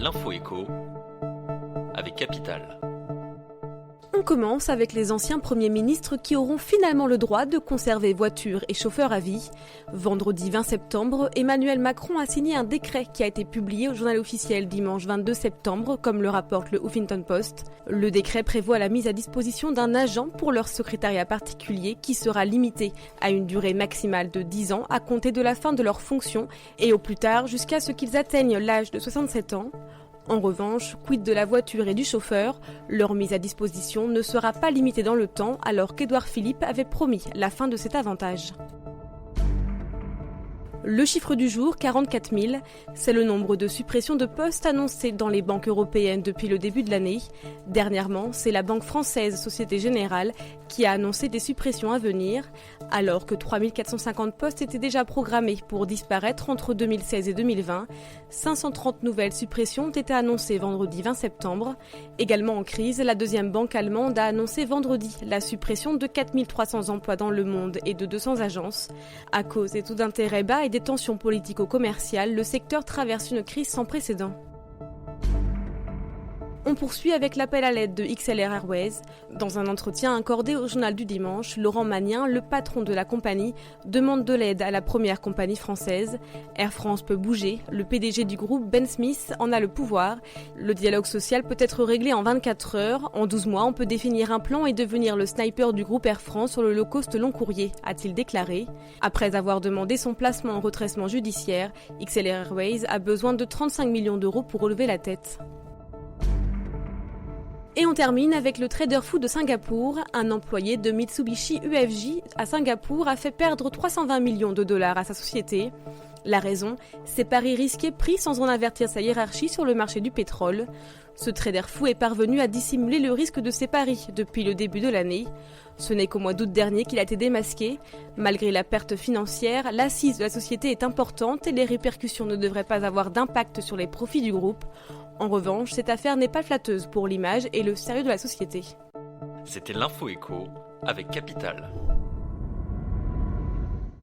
L'info écho avec Capital. On commence avec les anciens premiers ministres qui auront finalement le droit de conserver voitures et chauffeurs à vie. Vendredi 20 septembre, Emmanuel Macron a signé un décret qui a été publié au journal officiel dimanche 22 septembre, comme le rapporte le Huffington Post. Le décret prévoit la mise à disposition d'un agent pour leur secrétariat particulier qui sera limité à une durée maximale de 10 ans à compter de la fin de leur fonction et au plus tard jusqu'à ce qu'ils atteignent l'âge de 67 ans. En revanche, quid de la voiture et du chauffeur, leur mise à disposition ne sera pas limitée dans le temps alors qu'Édouard Philippe avait promis la fin de cet avantage. Le chiffre du jour, 44 000, c'est le nombre de suppressions de postes annoncées dans les banques européennes depuis le début de l'année. Dernièrement, c'est la banque française Société Générale qui a annoncé des suppressions à venir, alors que 3 450 postes étaient déjà programmés pour disparaître entre 2016 et 2020. 530 nouvelles suppressions ont été annoncées vendredi 20 septembre. Également en crise, la deuxième banque allemande a annoncé vendredi la suppression de 4 300 emplois dans le monde et de 200 agences. À cause des taux d'intérêt bas et des tensions politico-commerciales, le secteur traverse une crise sans précédent. On poursuit avec l'appel à l'aide de XLR Airways. Dans un entretien accordé au journal du dimanche, Laurent Magnin, le patron de la compagnie, demande de l'aide à la première compagnie française. Air France peut bouger, le PDG du groupe, Ben Smith, en a le pouvoir. Le dialogue social peut être réglé en 24 heures. En 12 mois, on peut définir un plan et devenir le sniper du groupe Air France sur le low cost long courrier, a-t-il déclaré. Après avoir demandé son placement en redressement judiciaire, XLR Airways a besoin de 35 millions d'euros pour relever la tête. Et on termine avec le trader fou de Singapour. Un employé de Mitsubishi UFJ à Singapour a fait perdre 320 millions de dollars à sa société. La raison, ces paris risqués pris sans en avertir sa hiérarchie sur le marché du pétrole. Ce trader fou est parvenu à dissimuler le risque de ses paris depuis le début de l'année. Ce n'est qu'au mois d'août dernier qu'il a été démasqué. Malgré la perte financière, l'assise de la société est importante et les répercussions ne devraient pas avoir d'impact sur les profits du groupe. En revanche, cette affaire n'est pas flatteuse pour l'image et le sérieux de la société. C'était l'Info écho avec Capital.